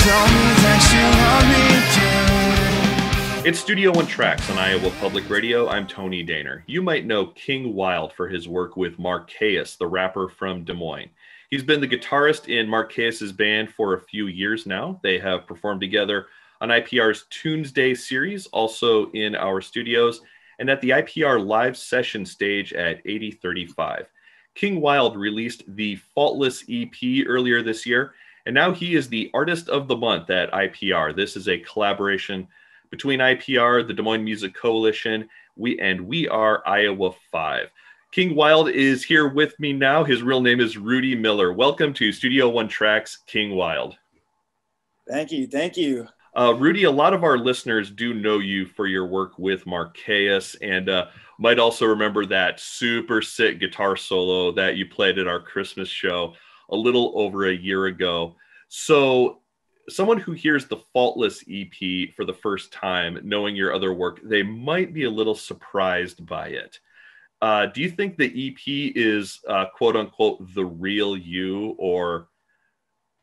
Show me that you love me, yeah. It's Studio One Tracks on Iowa Public Radio. I'm Tony Daner. You might know King Wylde for his work with Marquez, the rapper from Des Moines. He's been the guitarist in Marquez's band for a few years now. They have performed together on IPR's Tuesday series, also in our studios, and at the IPR live session stage at 8035. King Wylde released the Faultless EP earlier this year, and now he is the Artist of the Month at IPR. This is a collaboration between IPR, the Des Moines Music Coalition, we are Iowa 5. King Wylde is here with me now. His real name is Rudy Miller. Welcome to Studio One Tracks, King Wylde. Thank you. Thank you. Rudy, a lot of our listeners do know you for your work with Marquez and might also remember that super sick guitar solo that you played at our Christmas show a little over a year ago. So someone who hears the Faultless EP for the first time, knowing your other work, they might be a little surprised by it. Do you think the EP is quote unquote the real you, or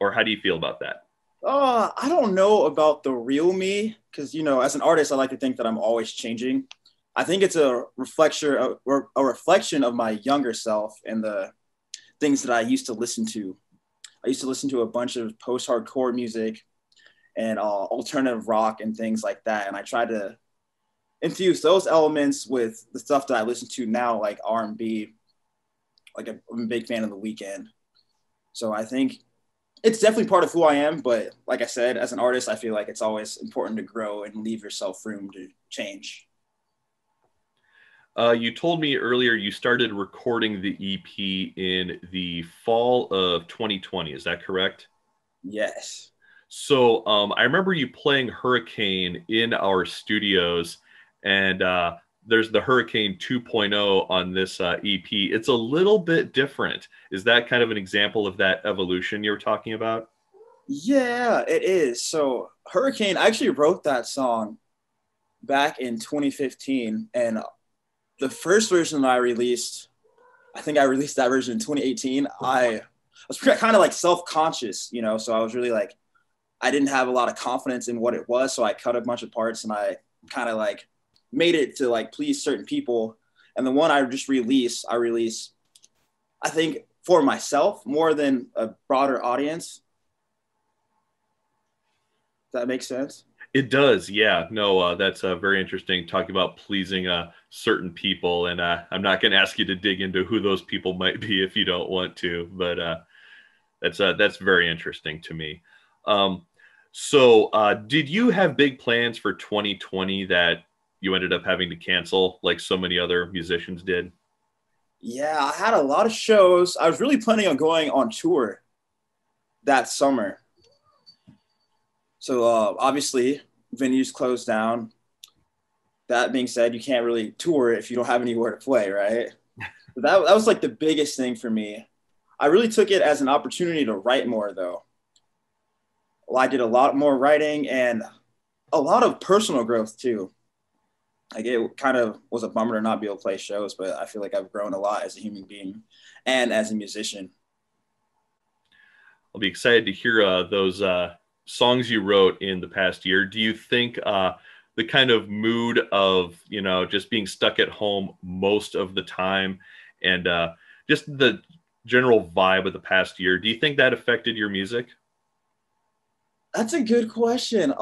how do you feel about that? I don't know about the real me, because, you know, as an artist, I like to think that I'm always changing. I think it's a reflection of my younger self and the things that I used to listen to. I used to listen to a bunch of post-hardcore music and alternative rock and things like that. And I tried to infuse those elements with the stuff that I listen to now, like R&B. I'm a big fan of The Weeknd. So I think it's definitely part of who I am. But like I said, as an artist, I feel like it's always important to grow and leave yourself room to change. You told me earlier you started recording the EP in the fall of 2020. Is that correct? Yes. So I remember you playing Hurricane in our studios, and there's the Hurricane 2.0 on this EP. It's a little bit different. Is that kind of an example of that evolution you were talking about? Yeah, it is. So Hurricane, I actually wrote that song back in 2015, and the first version that I released, I think I released that version in 2018. I was kind of like self-conscious, you know, so I was really like, I didn't have a lot of confidence in what it was. So I cut a bunch of parts and I kind of like made it to like please certain people. And the one I released, I think for myself more than a broader audience. Does that make sense? It does, yeah. No, that's very interesting, talking about pleasing certain people. And I'm not going to ask you to dig into who those people might be if you don't want to, but that's very interesting to me. So did you have big plans for 2020 that you ended up having to cancel like so many other musicians did? Yeah, I had a lot of shows. I was really planning on going on tour that summer. So obviously venues closed down. That being said, you can't really tour if you don't have anywhere to play, right? So that was like the biggest thing for me. I really took it as an opportunity to write more though. Well, I did a lot more writing and a lot of personal growth too. Like it kind of was a bummer to not be able to play shows, but I feel like I've grown a lot as a human being and as a musician. I'll be excited to hear those songs you wrote in the past year. Do you think the kind of mood of, you know, just being stuck at home most of the time and just the general vibe of the past year, do you think that affected your music? That's a good question.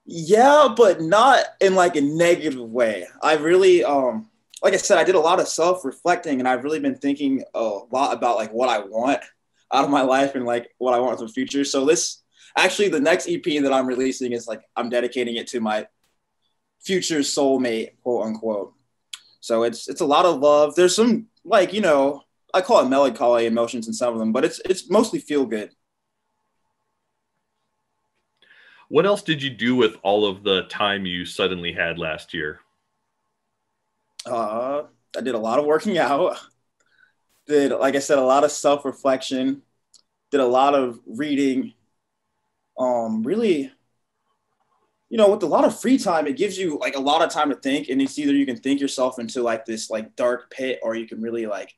Yeah, but not in like a negative way. I really, like I said, I did a lot of self-reflecting and I've really been thinking a lot about like what I want out of my life and like what I want for the future. So the next EP that I'm releasing is like, I'm dedicating it to my future soulmate, quote unquote. So it's a lot of love. There's some like, you know, I call it melancholy emotions in some of them, but it's mostly feel good. What else did you do with all of the time you suddenly had last year? I did a lot of working out. Did, like I said, a lot of self-reflection. Did a lot of reading. Really, you know, with a lot of free time, it gives you like a lot of time to think, and it's either you can think yourself into like this like dark pit, or you can really like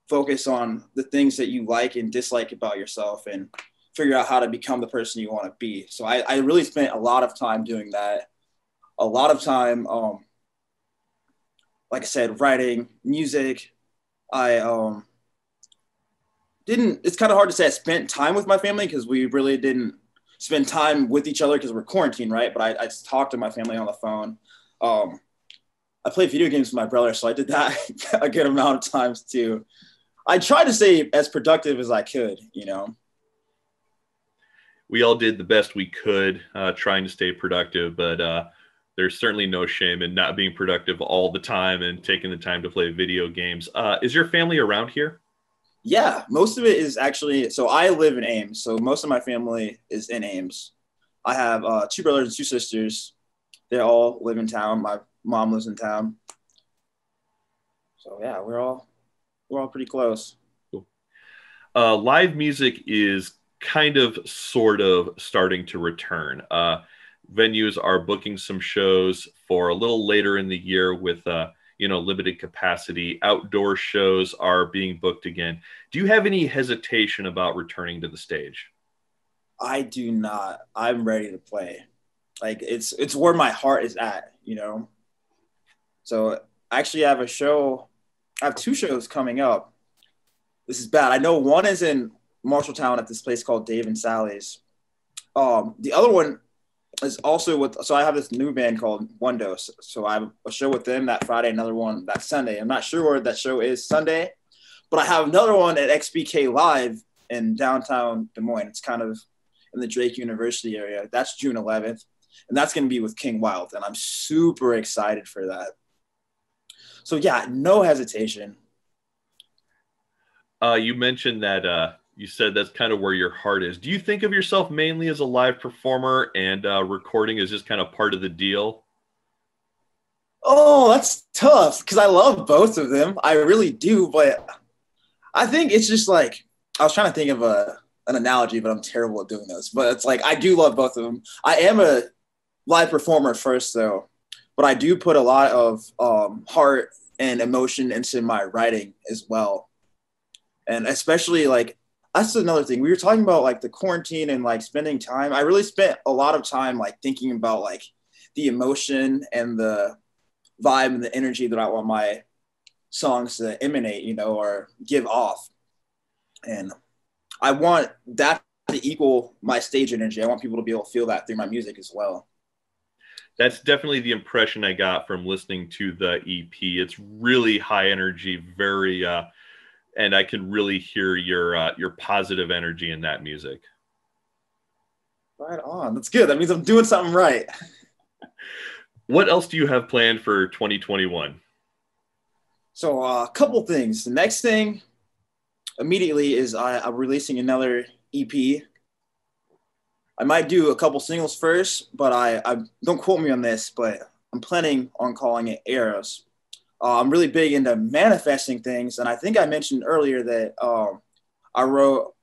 focus on the things that you like and dislike about yourself and figure out how to become the person you want to be. So I really spent a lot of time doing that. A lot of time, like I said, writing music. I didn't, it's kind of hard to say I spent time with my family because we really didn't spend time with each other because we're quarantined, right? But I talked to my family on the phone. I played video games with my brother, so I did that a good amount of times too. I tried to stay as productive as I could, you know. We all did the best we could, trying to stay productive, but there's certainly no shame in not being productive all the time and taking the time to play video games. Is your family around here? Yeah, most of it is actually, so I live in Ames, so most of my family is in Ames. I have two brothers and two sisters. They all live in town. My mom lives in town. So yeah, we're all pretty close. Cool. Live music is kind of sort of starting to return. Venues are booking some shows for a little later in the year with limited capacity. Outdoor shows are being booked again. Do you have any hesitation about returning to the stage? I do not. I'm ready to play. Like it's where my heart is at, you know. So actually, I have two shows coming up. This is bad. I know one is in Marshalltown at this place called Dave and Sally's. The other one is also so I have this new band called One Dose. So I have a show with them that Friday, another one that Sunday. I'm not sure where that show is Sunday, but I have another one at XBK Live in downtown Des Moines. It's kind of in the Drake University area. That's June 11th. And that's going to be with King Wylde. And I'm super excited for that. So yeah, no hesitation. You mentioned that you said that's kind of where your heart is. Do you think of yourself mainly as a live performer and recording is just kind of part of the deal? Oh, that's tough because I love both of them. I really do. But I think it's just like, I was trying to think of an analogy, but I'm terrible at doing those. But it's like, I do love both of them. I am a live performer first, though, but I do put a lot of heart and emotion into my writing as well. And especially like, that's another thing. We were talking about like the quarantine and like spending time. I really spent a lot of time like thinking about like the emotion and the vibe and the energy that I want my songs to emanate, you know, or give off. And I want that to equal my stage energy. I want people to be able to feel that through my music as well. That's definitely the impression I got from listening to the EP. It's really high energy, very and I can really hear your positive energy in that music. Right on. That's good. That means I'm doing something right. What else do you have planned for 2021? So a couple things. The next thing immediately is I'm releasing another EP. I might do a couple singles first, but I don't quote me on this, but I'm planning on calling it Arrows. I'm really big into manifesting things. And I think I mentioned earlier that I wrote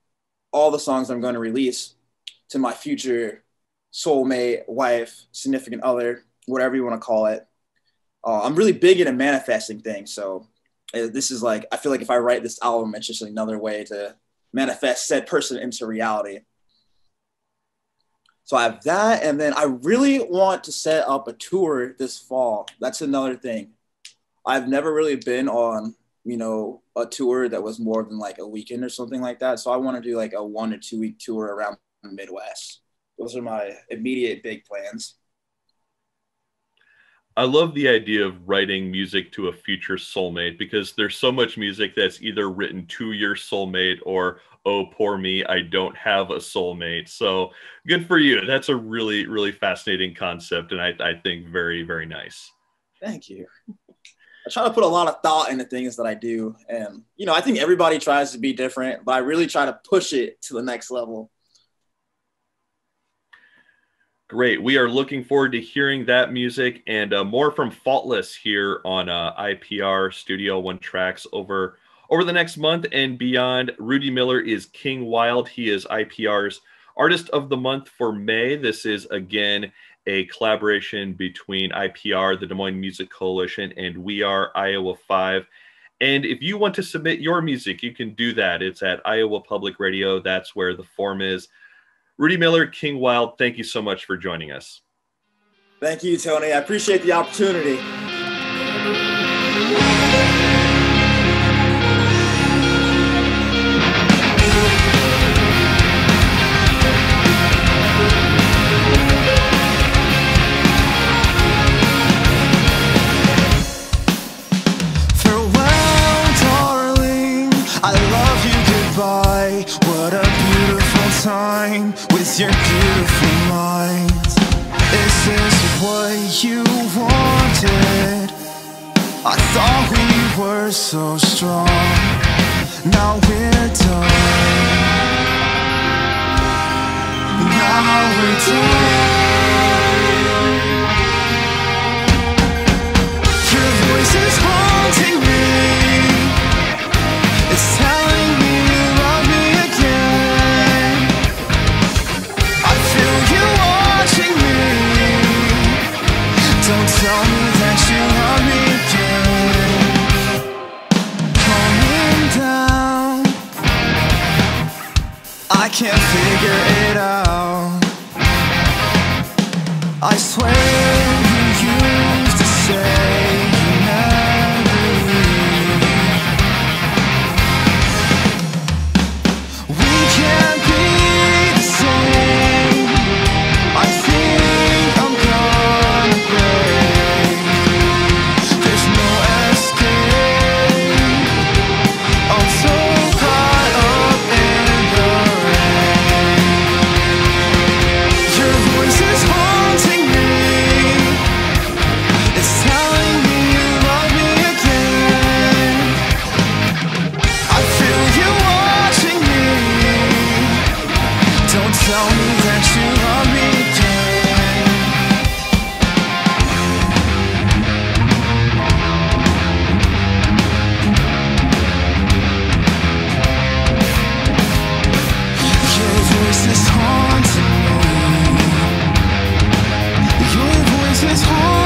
all the songs I'm going to release to my future soulmate, wife, significant other, whatever you want to call it. I'm really big into manifesting things. So this is like, I feel like if I write this album, it's just another way to manifest said person into reality. So I have that. And then I really want to set up a tour this fall. That's another thing. I've never really been on, you know, a tour that was more than like a weekend or something like that. So I want to do like a 1 to 2 week tour around the Midwest. Those are my immediate big plans. I love the idea of writing music to a future soulmate because there's so much music that's either written to your soulmate or, oh, poor me, I don't have a soulmate. So good for you. That's a really, really fascinating concept. And I think very, very nice. Thank you. I try to put a lot of thought into things that I do. And, you know, I think everybody tries to be different, but I really try to push it to the next level. Great. We are looking forward to hearing that music and more from Faultless here on IPR Studio One Tracks over the next month and beyond. Rudy Miller is King Wylde. He is IPR's Artist of the Month for May. This is, again, a collaboration between IPR, the Des Moines Music Coalition, and We Are Iowa 5. And if you want to submit your music, you can do that. It's at Iowa Public Radio. That's where the form is. Rudy Miller, King Wylde, thank you so much for joining us. Thank you, Tony. I appreciate the opportunity. I love you, goodbye. What a beautiful time with your beautiful mind. Is this what you wanted? I thought we were so strong. Now we're done. Now we're done. Your voice is haunting me. It's telling me you love me again. I feel you watching me. Don't tell me that you love me again. Coming down, I can't figure it out. I swear you used to say you never leave. We can't be the same. I think I'm gonna break. There's no escape. I'm so caught up in the rain. Your voice is haunting me. It's telling me you love me again. I feel you watching me. Don't tell me that you love me again. Your voice is haunting me. Your voice is haunting me.